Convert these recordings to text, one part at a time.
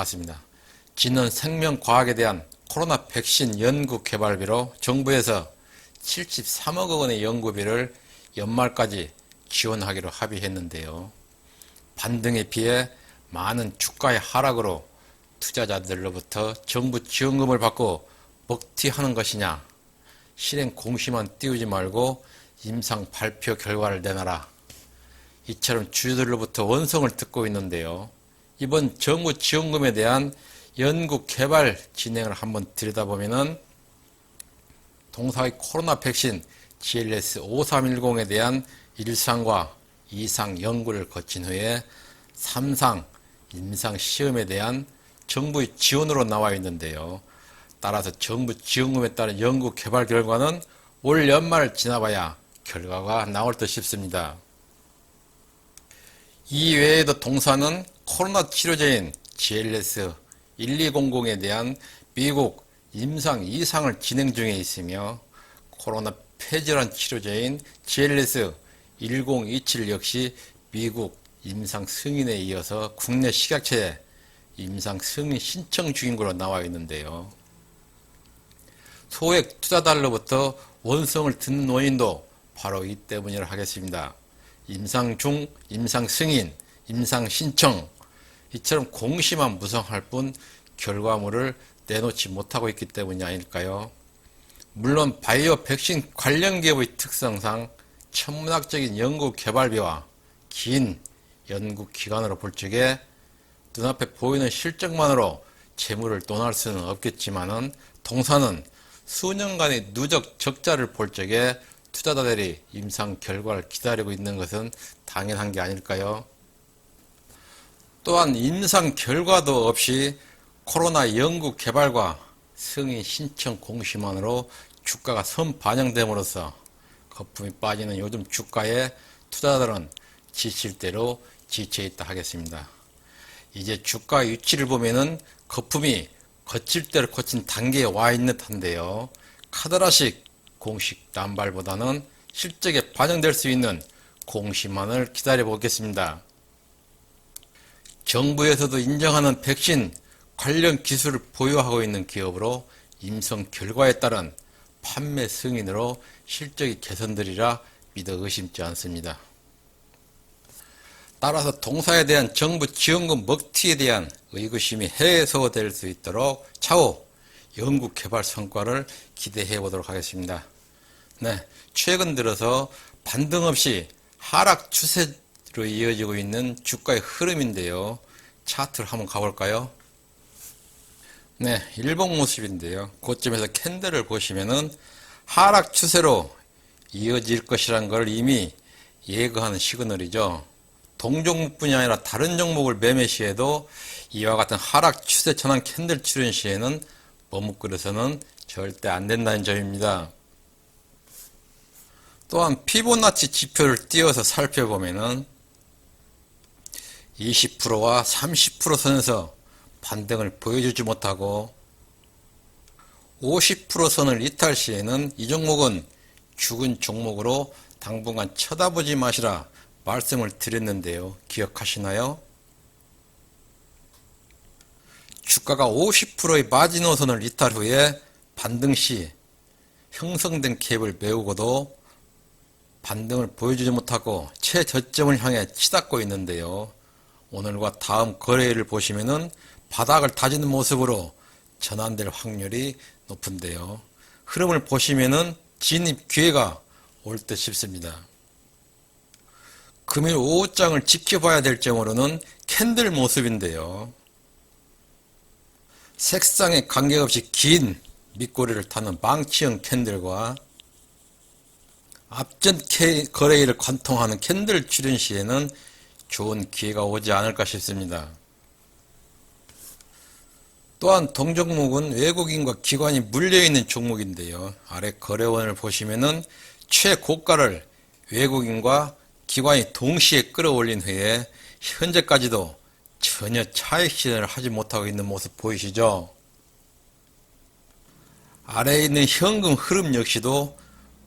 반갑습니다. 진원 생명과학에 대한 코로나 백신 연구 개발비로 정부에서 73억 원의 연구비를 연말까지 지원하기로 합의했는데요. 반등에 비해 많은 주가의 하락으로 투자자들로부터 정부 지원금을 받고 먹튀하는 것이냐, 실행 공시만 띄우지 말고 임상 발표 결과를 내놔라, 이처럼 주주들로부터 원성을 듣고 있는데요. 이번 정부 지원금에 대한 연구 개발 진행을 한번 들여다보면은 동사의 코로나 백신 GLS5310에 대한 1상과 2상 연구를 거친 후에 3상 임상 시험에 대한 정부의 지원으로 나와 있는데요. 따라서 정부 지원금에 따른 연구 개발 결과는 올 연말을 지나봐야 결과가 나올 듯 싶습니다. 이 외에도 동사는 코로나 치료제인 GLS1200에 대한 미국 임상 2상을 진행 중에 있으며 코로나 폐질환 치료제인 GLS1027 역시 미국 임상 승인에 이어서 국내 식약처에 임상 승인 신청 중인 것으로 나와 있는데요. 소액 투자자들로부터 원성을 듣는 원인도 바로 이 때문이라 하겠습니다. 임상 중, 임상 승인, 임상 신청, 이처럼 공시만 무성할 뿐 결과물을 내놓지 못하고 있기 때문이 아닐까요? 물론 바이오 백신 관련 기업의 특성상 천문학적인 연구 개발비와 긴 연구 기간으로 볼 적에 눈앞에 보이는 실적만으로 재물을 논할 수는 없겠지만은 동사는 수년간의 누적 적자를 볼 적에 투자자들이 임상 결과를 기다리고 있는 것은 당연한 게 아닐까요? 또한 임상 결과도 없이 코로나 연구 개발과 승인 신청 공시만으로 주가가 선반영됨으로써 거품이 빠지는 요즘 주가에 투자자들은 지칠 대로 지쳐있다 하겠습니다. 이제 주가 위치를 보면은 거품이 거칠 대로 거친 단계에 와 있는 듯한데요. 카더라식 공식 남발보다는 실적에 반영될 수 있는 공시만을 기다려 보겠습니다. 정부에서도 인정하는 백신 관련 기술을 보유하고 있는 기업으로 임상 결과에 따른 판매 승인으로 실적이 개선되리라 믿어 의심치 않습니다. 따라서 동사에 대한 정부 지원금 먹튀에 대한 의구심이 해소될 수 있도록 차후 연구 개발 성과를 기대해 보도록 하겠습니다. 네, 최근 들어서 반등 없이 하락 추세로 이어지고 있는 주가의 흐름인데요. 차트를 한번 가볼까요? 네, 일봉 모습인데요. 고점에서 캔들을 보시면은 하락 추세로 이어질 것이라는 걸 이미 예고하는 시그널이죠. 동종목뿐이 아니라 다른 종목을 매매 시에도 이와 같은 하락 추세 전환 캔들 출현 시에는 머뭇거려서는 절대 안 된다는 점입니다. 또한 피보나치 지표를 띄워서 살펴보면은 20%와 30% 선에서 반등을 보여주지 못하고 50% 선을 이탈 시에는 이 종목은 죽은 종목으로 당분간 쳐다보지 마시라 말씀을 드렸는데요. 기억하시나요? 주가가 50%의 마지노선을 이탈 후에 반등 시 형성된 갭을 메우고도 반등을 보여주지 못하고 최저점을 향해 치닫고 있는데요. 오늘과 다음 거래일을 보시면은 바닥을 다지는 모습으로 전환될 확률이 높은데요. 흐름을 보시면은 진입 기회가 올 듯 싶습니다. 금일 오후장을 지켜봐야 될 점으로는 캔들 모습인데요. 색상에 관계없이 긴 밑꼬리를 타는 망치형 캔들과 앞전 거래일을 관통하는 캔들 출현 시에는 좋은 기회가 오지 않을까 싶습니다. 또한 동종목은 외국인과 기관이 물려있는 종목인데요. 아래 거래원을 보시면은 최고가를 외국인과 기관이 동시에 끌어올린 후에 현재까지도 전혀 차익 실현을 하지 못하고 있는 모습 보이시죠? 아래에 있는 현금 흐름 역시도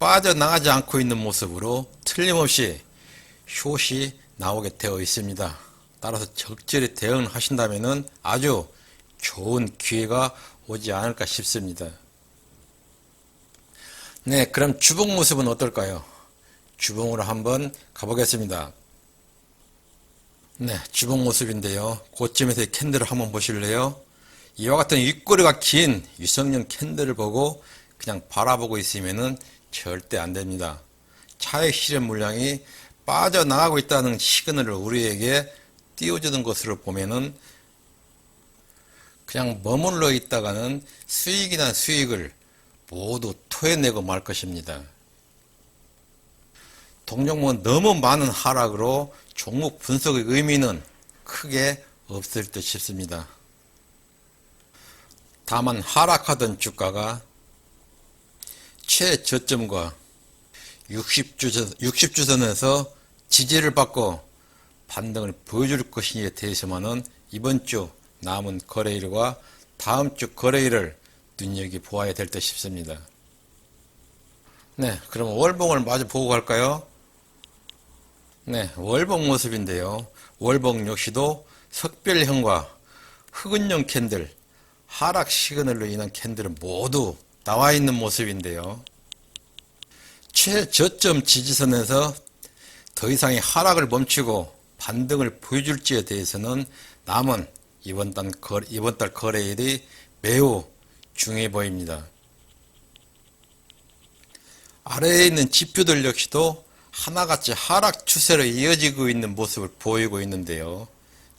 빠져나가지 않고 있는 모습으로 틀림없이 숏이 나오게 되어 있습니다. 따라서 적절히 대응을 하신다면 아주 좋은 기회가 오지 않을까 싶습니다. 네, 그럼 주봉 모습은 어떨까요? 주봉으로 한번 가보겠습니다. 네, 주봉 모습인데요. 고점에서의 캔들을 한번 보실래요? 이와 같은 윗꼬리가 긴 유성형 캔들을 보고 그냥 바라보고 있으면은 절대 안 됩니다. 차익 실현 물량이 빠져나가고 있다는 시그널을 우리에게 띄워주는 것으로 보면은 그냥 머물러 있다가는 수익이나 수익을 모두 토해내고 말 것입니다. 동종목은 너무 많은 하락으로 종목 분석의 의미는 크게 없을 듯 싶습니다. 다만 하락하던 주가가 최저점과 60주선에서 지지를 받고 반등을 보여줄 것인지에 대해서만은 이번 주 남은 거래일과 다음 주 거래일을 눈여겨보아야 될 듯 싶습니다. 네, 그럼 월봉을 마저 보고 갈까요? 네, 월봉 모습인데요. 월봉 역시도 석별형과 흑은형 캔들, 하락 시그널로 인한 캔들은 모두 나와 있는 모습인데요. 최저점 지지선에서 더 이상의 하락을 멈추고 반등을 보여줄지에 대해서는 남은 이번 달 거래일이 매우 중요해 보입니다. 아래에 있는 지표들 역시도 하나같이 하락 추세로 이어지고 있는 모습을 보이고 있는데요.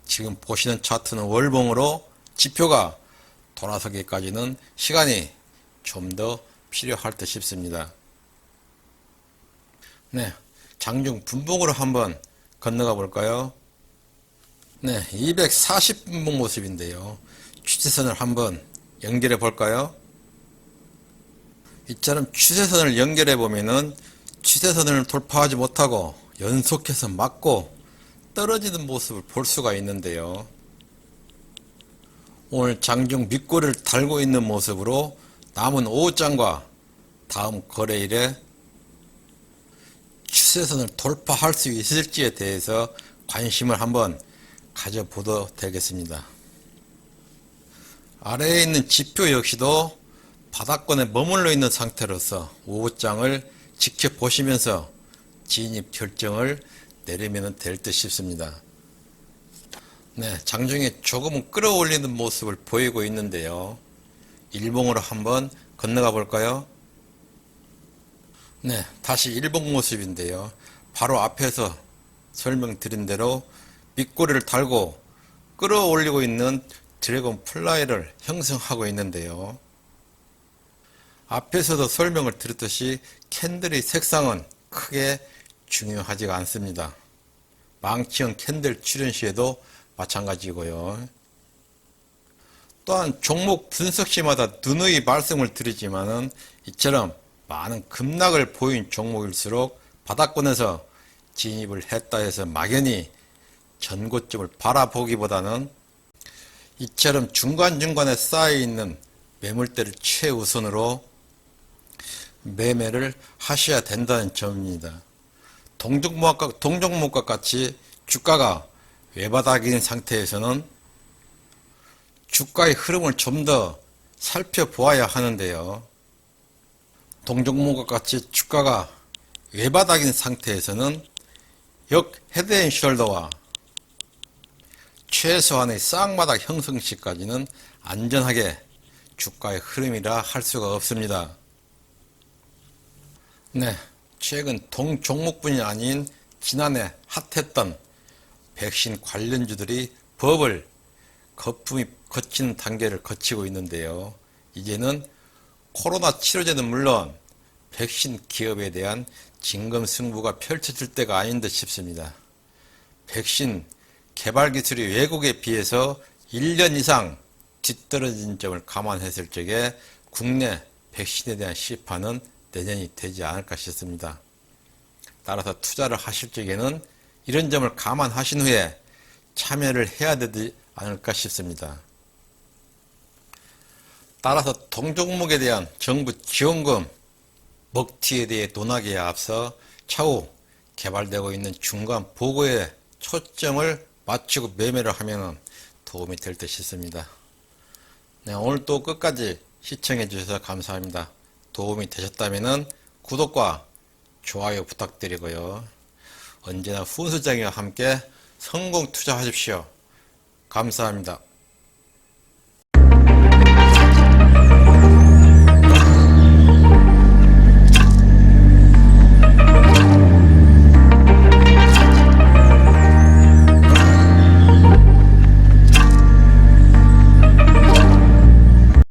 지금 보시는 차트는 월봉으로 지표가 돌아서기까지는 시간이 좀 더 필요할 듯 싶습니다. 네, 장중 분봉으로 한번 건너가 볼까요? 네, 240분봉 모습인데요. 추세선을 한번 연결해 볼까요? 이처럼 추세선을 연결해 보면은 추세선을 돌파하지 못하고 연속해서 맞고 떨어지는 모습을 볼 수가 있는데요. 오늘 장중 밑꼬리를 달고 있는 모습으로 남은 오후장과 다음 거래일에 추세선을 돌파할 수 있을지에 대해서 관심을 한번 가져보도록 되겠습니다. 아래에 있는 지표 역시도 바닥권에 머물러 있는 상태로서 오후장을 지켜보시면서 진입 결정을 내리면 될 듯 싶습니다. 네, 장중에 조금은 끌어올리는 모습을 보이고 있는데요. 일봉으로 한번 건너가 볼까요? 네, 다시 일봉 모습인데요. 바로 앞에서 설명드린 대로 밑꼬리를 달고 끌어올리고 있는 드래곤 플라이를 형성하고 있는데요. 앞에서도 설명을 드렸듯이 캔들의 색상은 크게 중요하지가 않습니다. 망치형 캔들 출현 시에도 마찬가지고요. 또한 종목 분석 시마다 누누이 말씀을 드리지만은 이처럼 많은 급락을 보인 종목일수록 바닥권에서 진입을 했다 해서 막연히 전고점을 바라보기보다는 이처럼 중간중간에 쌓여있는 매물대를 최우선으로 매매를 하셔야 된다는 점입니다. 동종목과 같이 주가가 외바닥인 상태에서는 주가의 흐름을 좀 더 살펴보아야 하는데요. 동종목과 같이 주가가 외바닥인 상태에서는 역 헤드앤숄더와 최소한의 쌍바닥 형성 시까지는 안전하게 주가의 흐름이라 할 수가 없습니다. 네, 최근 동종목뿐이 아닌 지난해 핫했던 백신 관련주들이 버블 거품이 거치는 단계를 거치고 있는데요. 이제는 코로나 치료제는 물론 백신 기업에 대한 진검승부가 펼쳐질 때가 아닌 듯 싶습니다. 백신 개발 기술이 외국에 비해서 1년 이상 뒤떨어진 점을 감안했을 적에 국내 백신에 대한 시판은 내년이 되지 않을까 싶습니다. 따라서 투자를 하실 적에는 이런 점을 감안하신 후에 참여를 해야 되지 않을까 싶습니다. 따라서 동종목에 대한 정부 지원금 먹튀에 대해 논하기에 앞서 차후 개발되고 있는 중간 보고에 초점을 맞추고 매매를 하면 도움이 될 듯 싶습니다. 네, 오늘 또 끝까지 시청해 주셔서 감사합니다. 도움이 되셨다면 구독과 좋아요 부탁드리고요. 언제나 훈수장이와 함께 성공 투자하십시오. 감사합니다.